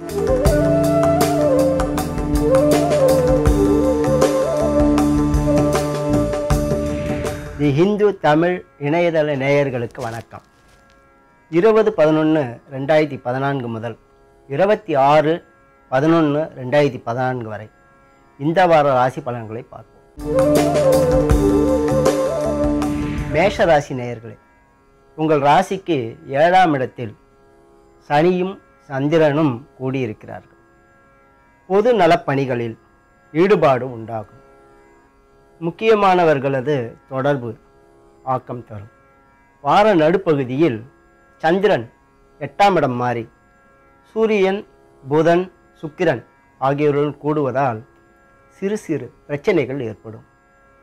தி ஹிந்து தமிழ் இணையதள நேயர்களுக்கு வணக்கம். 20/11/2014 முதல் 26/11/2014 வரை இந்த வார ராசி பலன்களை பார்ப்போம். மேஷ ராசி நேயர்களே, உங்கள் ராசிக்கு 7ஆம் இடத்தில் சனியும் சந்திரனும் கூடியிருக்கிறார்கள். பொது நலப்பணிகளில் ஈடுபாடு உண்டாகும். முக்கியமானவர்களது தொடர்பு ஆக்கம் தரும். வார நடுப்பகுதியில் சந்திரன் 8ஆம் இடம் மாறி சூரியன், புதன், சுக்கிரன் ஆகியோருடன் கூடுவதால் சிறு சிறு பிரச்சனைகள் ஏற்படும்.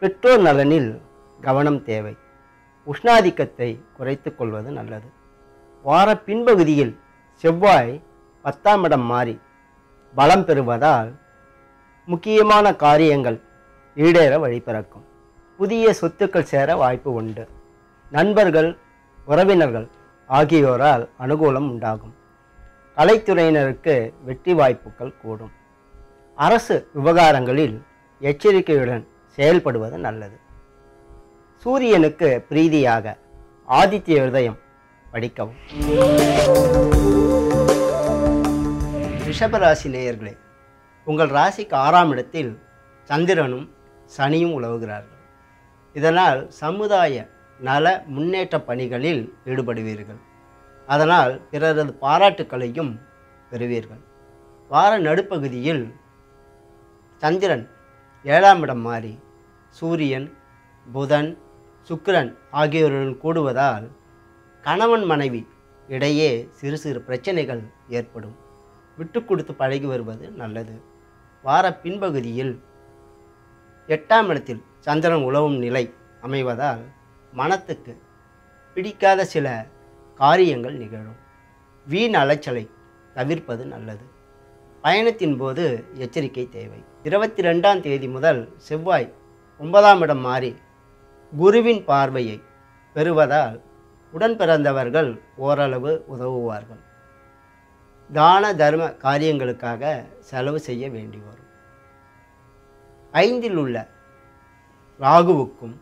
பெற்றோர் நலனில் கவனம் தேவை. உஷ்ணாதிக்கத்தை குறைத்து கொள்வது நல்லது. வார பின்பகுதியில் செவ்வாய் 10ஆம் இடம் மாறி பலம் பெறுவதால் முக்கியமான காரியங்கள் ஈடேற வழிபிறக்கும். புதிய சொத்துக்கள் சேர வாய்ப்பு உண்டு. நண்பர்கள், உறவினர்கள் ஆகியோரால் அனுகூலம் உண்டாகும். கலைத்துறையினருக்கு வெற்றி வாய்ப்புகள் கூடும். அரசு விவகாரங்களில் எச்சரிக்கையுடன் செயல்படுவது நல்லது. சூரியனுக்கு பிரீதியாக ஆதித்ய ஹிருதயம் படிக்கவும். ரிஷபராசி நேயர்களே, உங்கள் ராசிக்கு 6ஆம் இடத்தில் சந்திரனும் சனியும் உலவுகிறார்கள். இதனால் சமுதாய நல முன்னேற்ற பணிகளில் ஈடுபடுவீர்கள். அதனால் பிறரது பாராட்டுக்களையும் பெறுவீர்கள். வார நடுப்பகுதியில் சந்திரன் 7ஆம் இடம் மாறி சூரியன், புதன், சுக்கிரன் ஆகியோருடன் கூடுவதால் கணவன் மனைவி இடையே சிறு சிறு பிரச்சனைகள் ஏற்படும். விட்டு கொடுத்து பழகி வருவது நல்லது. வார பின்பகுதியில் 8ஆம் இடத்தில் சந்திரன் உலவும் நிலை அமைவதால் மனத்துக்கு பிடிக்காத சில காரியங்கள் நிகழும். வீண் அலைச்சலை தவிர்ப்பது நல்லது. பயணத்தின் போது எச்சரிக்கை தேவை. 22ஆம் தேதி முதல் செவ்வாய் 9ஆம் இடம் மாறி குருவின் பார்வையை பெறுவதால் உடன் பிறந்தவர்கள் ஓரளவு உதவுவார்கள். தான தர்ம காரியங்களுக்காக செலவு செய்ய வேண்டி வரும். 5இல் உள்ள ராகுவுக்கும்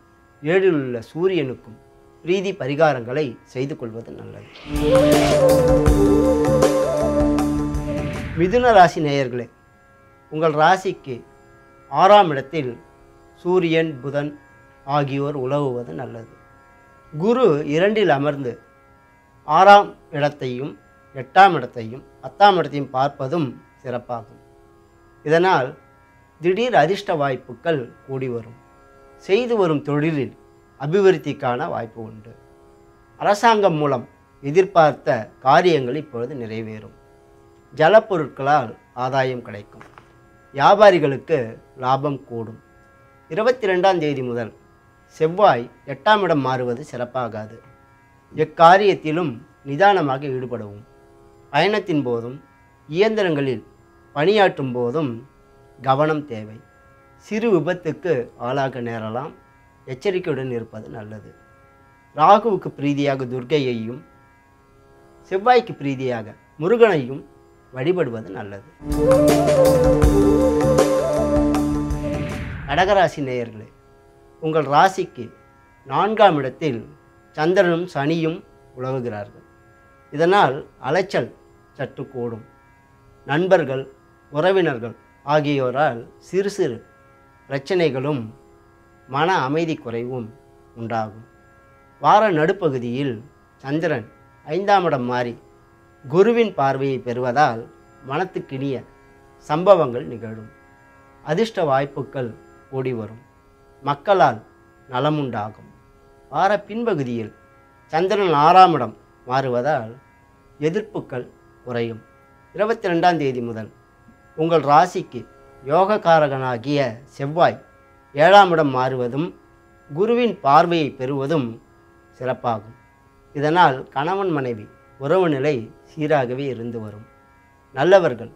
7இல் உள்ள சூரியனுக்கும் பிரீதி பரிகாரங்களை செய்து கொள்வது நல்லது. மிதுன ராசி நேயர்களே, உங்கள் ராசிக்கு 6ஆம் இடத்தில் சூரியன், புதன் ஆகியோர் உலவுவது நல்லது. குரு 2இல் அமர்ந்து 6ஆம் இடத்தையும் 8ஆம் இடத்தையும் 10ஆம் இடத்தையும் பார்ப்பதும் சிறப்பாகும். இதனால் திடீர் அதிர்ஷ்ட வாய்ப்புகள் கூடி வரும். செய்து வரும் தொழிலில் அபிவிருத்திக்கான வாய்ப்பு உண்டு. அரசாங்கம் மூலம் எதிர்பார்த்த காரியங்கள் இப்பொழுது நிறைவேறும். ஜலப்பொருட்களால் ஆதாயம் கிடைக்கும். வியாபாரிகளுக்கு லாபம் கூடும். 22ஆம் தேதி முதல் செவ்வாய் 8ஆம் இடம் மாறுவது சிறப்பாகாது. எக்காரியத்திலும் நிதானமாக ஈடுபடவும். பயணத்தின் போதும் இயந்திரங்களில் பணியாற்றும் போதும் கவனம் தேவை. சிறு விபத்துக்கு ஆளாக நேரலாம். எச்சரிக்கையுடன் இருப்பது நல்லது. ராகுவுக்கு பிரீதியாக துர்க்கையையும் செவ்வாய்க்கு பிரீதியாக முருகனையும் வழிபடுவது நல்லது. கடகராசி நேயர்களே, உங்கள் ராசிக்கு 4ஆம் இடத்தில் சந்திரனும் சனியும் உலவுகிறார்கள். இதனால் அலைச்சல் சற்று கூடும். நண்பர்கள், உறவினர்கள் ஆகியோரால் சிறு சிறு பிரச்சனைகளும் மன அமைதி குறைவும் உண்டாகும். வார நடுப்பகுதியில் சந்திரன் 5ஆம் இடம் மாறி குருவின் பார்வையை பெறுவதால் மனத்துக்கினிய சம்பவங்கள் நிகழும். அதிர்ஷ்ட வாய்ப்புகள் கூடி வரும். மக்களால் நலமுண்டாகும். வார பின்பகுதியில் சந்திரன் 6ஆம் இடம் மாறுவதால் எதிர்ப்புகள் குறையும். 22ஆம் தேதி முதல் உங்கள் ராசிக்கு யோகக்காரகனாகிய செவ்வாய் 7ஆம் இடம் மாறுவதும் குருவின் பார்வையை பெறுவதும் சிறப்பாகும். இதனால் கணவன் மனைவி உறவு நிலை சீராகவே இருந்து வரும். நல்லவர்கள்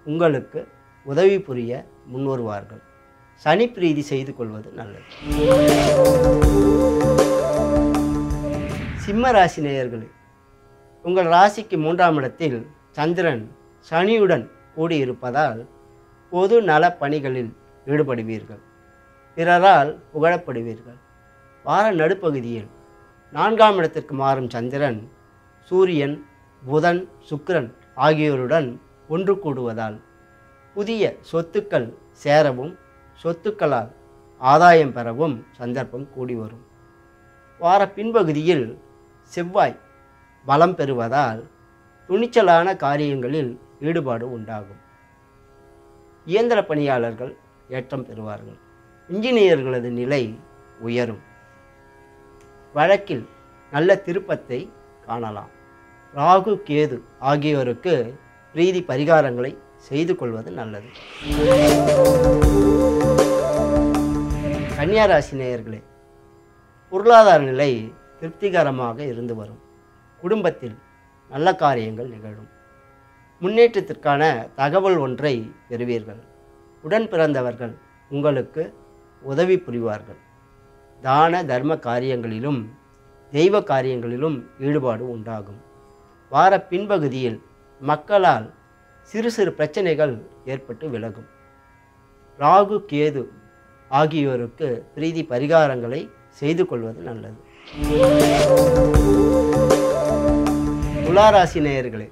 உங்களுக்கு உதவி புரிய முன்வருவார்கள். சனி பிரீதி செய்து கொள்வது நல்லது. சிம்ம ராசி நேயர்களே, உங்கள் ராசிக்கு 3ஆம் இடத்தில் சந்திரன் சனியுடன் கூடியிருப்பதால் பொது நல பணிகளில் ஈடுபடுவீர்கள். பிறரால் புகழப்படுவீர்கள். வார நடுப்பகுதியில் 4ஆம் இடத்திற்கு மாறும் சந்திரன் சூரியன், புதன், சுக்கிரன் ஆகியோருடன் ஒன்று கூடுவதால் புதிய சொத்துக்கள் சேரவும் சொத்துக்களால் ஆதாயம் பெறவும் சந்தர்ப்பம் கூடி வரும். வார பின்பகுதியில் செவ்வாய் பலம் பெறுவதால் துணிச்சலான காரியங்களில் ஈடுபாடு உண்டாகும். இயந்திர பணியாளர்கள் ஏற்றம் பெறுவார்கள். இன்ஜினியர்களது நிலை உயரும். வழக்கில் நல்ல திருப்பத்தை காணலாம். ராகு, கேது ஆகியோருக்கு பிரீதி பரிகாரங்களை செய்து கொள்வது நல்லது. கன்னியா ராசி நேயர்களே, பொருளாதார நிலை திருப்திகரமாக இருந்து வரும். குடும்பத்தில் நல்ல காரியங்கள் நிகழும். முன்னேற்றத்திற்கான தகவல் ஒன்றை பெறுவீர்கள். உடன் பிறந்தவர்கள் உங்களுக்கு உதவி புரிவார்கள். தான தர்ம காரியங்களிலும் தெய்வ காரியங்களிலும் ஈடுபாடு உண்டாகும். வார பின்பகுதியில் மக்களால் சிறு சிறு பிரச்சனைகள் ஏற்பட்டு விலகும். ராகு, கேது ஆகியோருக்கு பிரீதி பரிகாரங்களை செய்து கொள்வது நல்லது. துளாராசி நேயர்களே,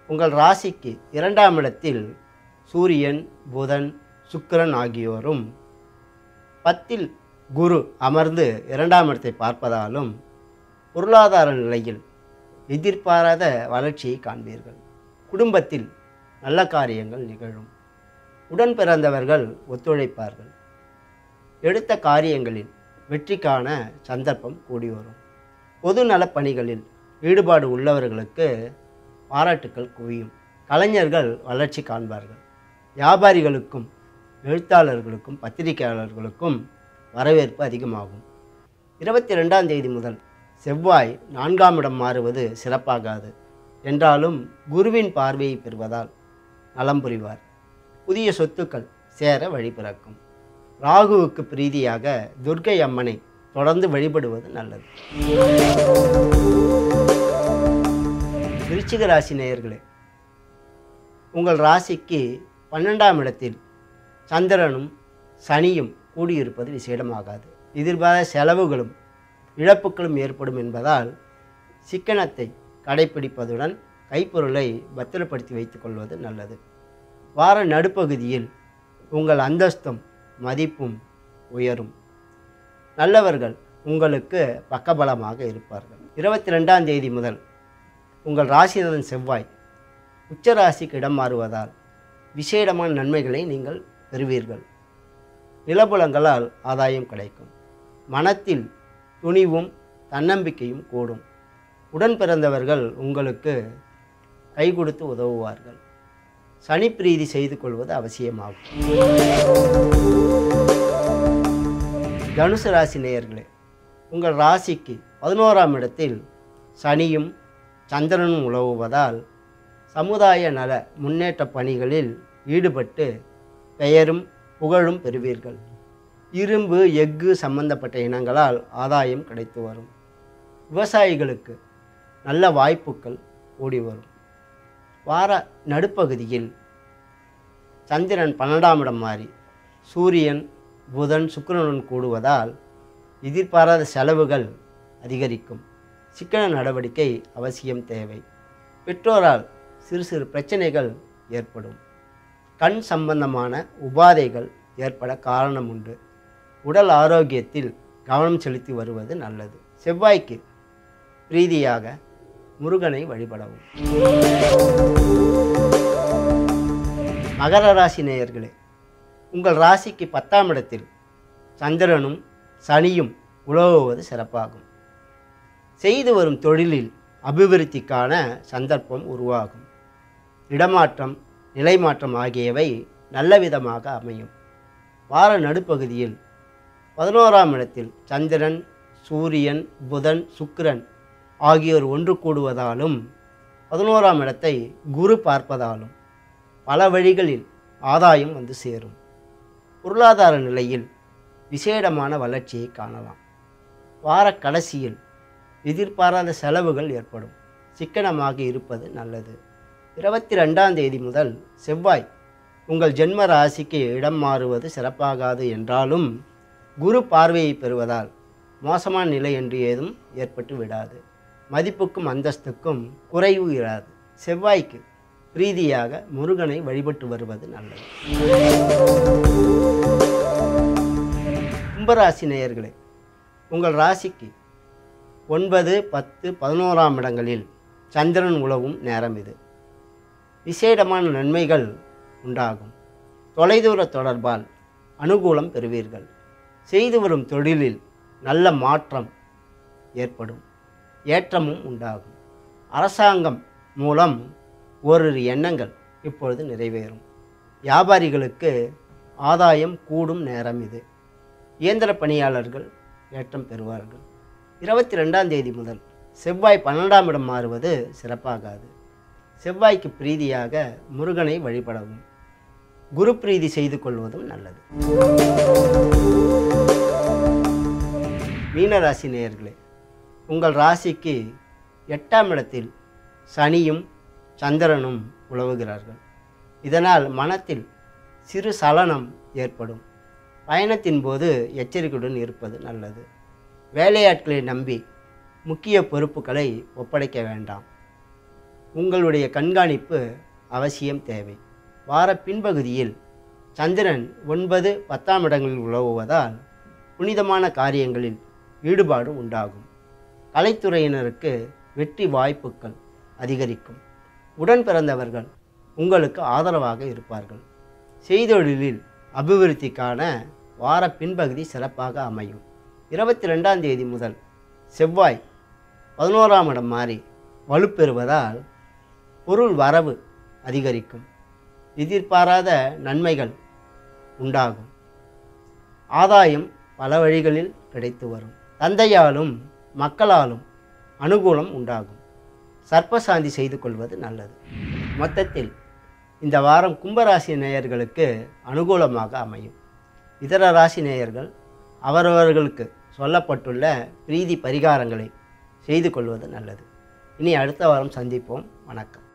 உங்கள் ராசிக்கு 2ஆம் இடத்தில் சூரியன், புதன், சுக்கிரன் ஆகியோரும் 10ல் குரு அமர்ந்து 2ஆம் இடத்தை பார்ப்பதாலும் பொருளாதார நிலையில் எதிர்பாராத வளர்ச்சியை காண்பீர்கள். குடும்பத்தில் நல்ல காரியங்கள் நிகழும். உடன் பிறந்தவர்கள் ஒத்துழைப்பார்கள். எடுத்த காரியங்களில் வெற்றிக்கான சந்தர்ப்பம் கூடி வரும். பொது நலப் பணிகளில் ஈடுபாடு உள்ளவர்களுக்கு பாராட்டுக்கள் குவியும். கலைஞர்கள் வளர்ச்சி காண்பார்கள். வியாபாரிகளுக்கும் எழுத்தாளர்களுக்கும் பத்திரிகையாளர்களுக்கும் வரவேற்பு அதிகமாகும். 22ஆம் தேதி முதல் செவ்வாய் 4ஆம் இடம் மாறுவது சிறப்பாகாது என்றாலும் குருவின் பார்வையை பெறுவதால் நலம் புரிவார். புதிய சொத்துக்கள் சேர வழி பிறக்கும். ராகுவுக்கு பிரீதியாக துர்க்கை அம்மனை தொடர்ந்து வழிபடுவது நல்லது. விருச்சிக ராசி நேயர்களே, உங்கள் ராசிக்கு 12ஆம் இடத்தில் சந்திரனும் சனியும் கூடியிருப்பது விசேடமாகாது. எதிர்பாராத செலவுகளும் இழப்புகளும் ஏற்படும் என்பதால் சிக்கனத்தை கடைப்பிடிப்பதுடன் கைப்பொருளை பத்திரப்படுத்தி வைத்துக் கொள்வது நல்லது. வார நடுப்பகுதியில் உங்கள் அந்தஸ்தும் மதிப்பும் உயரும். நல்லவர்கள் உங்களுக்கு பக்கபலமாக இருப்பார்கள். 22ஆம் தேதி முதல் உங்கள் ராசிநாதன் செவ்வாய் உச்சராசிக்கு இடம் மாறுவதால் விசேடமான நன்மைகளை நீங்கள் பெறுவீர்கள். நிலபுலங்களால் ஆதாயம் கிடைக்கும். மனத்தில் துணிவும் தன்னம்பிக்கையும் கூடும். உடன் பிறந்தவர்கள் உங்களுக்கு கை கொடுத்து உதவுவார்கள். சனி பிரீதி செய்து கொள்வது அவசியமாகும். தனுசு ராசி நேயர்களே, உங்கள் ராசிக்கு 11ஆம் இடத்தில் சனியும் சந்திரனும் உலவுவதால் சமுதாய நல முன்னேற்ற பணிகளில் ஈடுபட்டு பெயரும் புகழும் பெறுவீர்கள். இரும்பு, எஃகு சம்பந்தப்பட்ட இனங்களால் ஆதாயம் கிடைத்து வரும். விவசாயிகளுக்கு நல்ல வாய்ப்புகள் கூடி வரும். வார நடுப்பகுதியில் சந்திரன் 12ஆம் இடம் மாறி சூரியன், புதன், சுக்கிரனுடன் கூடுவதால் எதிர்பாராத செலவுகள் அதிகரிக்கும். சிக்கன நடவடிக்கை அவசியம் தேவை. பெற்றோரால் சிறு சிறு பிரச்சனைகள் ஏற்படும். கண் சம்பந்தமான உபாதைகள் ஏற்பட காரணம் உண்டு. உடல் ஆரோக்கியத்தில் கவனம் செலுத்தி வருவது நல்லது. செவ்வாய்க்கு பிரீதியாக முருகனை வழிபடவும். மகர ராசி நேயர்களே, உங்கள் ராசிக்கு 10ஆம் இடத்தில் சந்திரனும் சனியும் உலவுவது சிறப்பாகும். செய்து வரும் தொழிலில் அபிவிருத்திக்கான சந்தர்ப்பம் உருவாகும். இடமாற்றம், நிலைமாற்றம் ஆகியவை நல்ல விதமாக அமையும். வார நடுப்பகுதியில் 11ஆம் இடத்தில் சந்திரன், சூரியன், புதன், சுக்கிரன் ஆகியோர் ஒன்று கூடுவதாலும் 11ஆம் இடத்தை குரு பார்ப்பதாலும் பல வழிகளில் ஆதாயம் வந்து சேரும். பொருளாதார நிலையில் விசேடமான வளர்ச்சியை காணலாம். வார கடைசியில் எதிர்பாராத செலவுகள் ஏற்படும். சிக்கனமாக இருப்பது நல்லது. 22ஆம் தேதி முதல் செவ்வாய் உங்கள் ஜென்ம ராசிக்கு இடம் மாறுவது சிறப்பாகாது என்றாலும் குரு பார்வையை பெறுவதால் மோசமான நிலை என்று ஏதும் ஏற்பட்டு விடாது. மதிப்புக்கும் அந்தஸ்துக்கும் குறைவு இராது. செவ்வாய்க்கு பிரீதியாக முருகனை வழிபட்டு வருவது நல்லது. கும்பராசி நேயர்களே, உங்கள் ராசிக்கு 9, 10, 11ஆம் இடங்களில் சந்திரன் உலவும் நேரம் இது. விசேடமான நன்மைகள் உண்டாகும். தொலைதூர தொடர்பால் அனுகூலம் பெறுவீர்கள். செய்து வரும் தொழிலில் நல்ல மாற்றம் ஏற்படும். ஏற்றமும் உண்டாகும். அரசாங்கம் மூலம் ஓரிரு எண்ணங்கள் இப்பொழுது நிறைவேறும். வியாபாரிகளுக்கு ஆதாயம் கூடும் நேரம் இது. இயந்திர பணியாளர்கள் ஏற்றம் பெறுவார்கள். 22ஆம் தேதி முதல் செவ்வாய் 12ஆம் இடம் மாறுவது சிறப்பாகாது. செவ்வாய்க்கு பிரீதியாக முருகனை வழிபடவும் குரு பிரீதி செய்து கொள்வதும் நல்லது. மீனராசி நேயர்களே, உங்கள் ராசிக்கு 8ஆம் இடத்தில் சனியும் சந்திரனும் உலவுகிறார்கள். இதனால் மனத்தில் சிறு சலனம் ஏற்படும். பயணத்தின் போது எச்சரிக்கையுடன் இருப்பது நல்லது. வேலையாட்களை நம்பி முக்கிய பொறுப்புகளை ஒப்படைக்க வேண்டாம். உங்களுடைய கண்காணிப்பு அவசியம் தேவை. வார பின்பகுதியில் சந்திரன் 9, 10ஆம் இடங்களில் உலவுவதால் புனிதமான காரியங்களில் ஈடுபாடு உண்டாகும். கலைத்துறையினருக்கு வெற்றி வாய்ப்புகள் அதிகரிக்கும். உடன் பிறந்தவர்கள் உங்களுக்கு ஆதரவாக இருப்பார்கள். செய்தொழிலில் அபிவிருத்திக்கான வார பின்பகுதி சிறப்பாக அமையும். 22ஆம் தேதி முதல் செவ்வாய் 11ஆம் இடம் மாறி வலுப்பெறுவதால் பொருள் வரவு அதிகரிக்கும். எதிர்பாராத நன்மைகள் உண்டாகும். ஆதாயம் பல வழிகளில் கிடைத்து வரும். தந்தையாலும் மக்களாலும் அனுகூலம் உண்டாகும். சர்ப்பசாந்தி செய்து கொள்வது நல்லது. மொத்தத்தில் இந்த வாரம் கும்பராசி நேயர்களுக்கு அனுகூலமாக அமையும். இதர ராசி நேயர்கள் அவரவர்களுக்கு சொல்லப்பட்டுள்ள பிரீதி பரிகாரங்களை செய்து கொள்வது நல்லது. இனி அடுத்த வாரம் சந்திப்போம். வணக்கம்.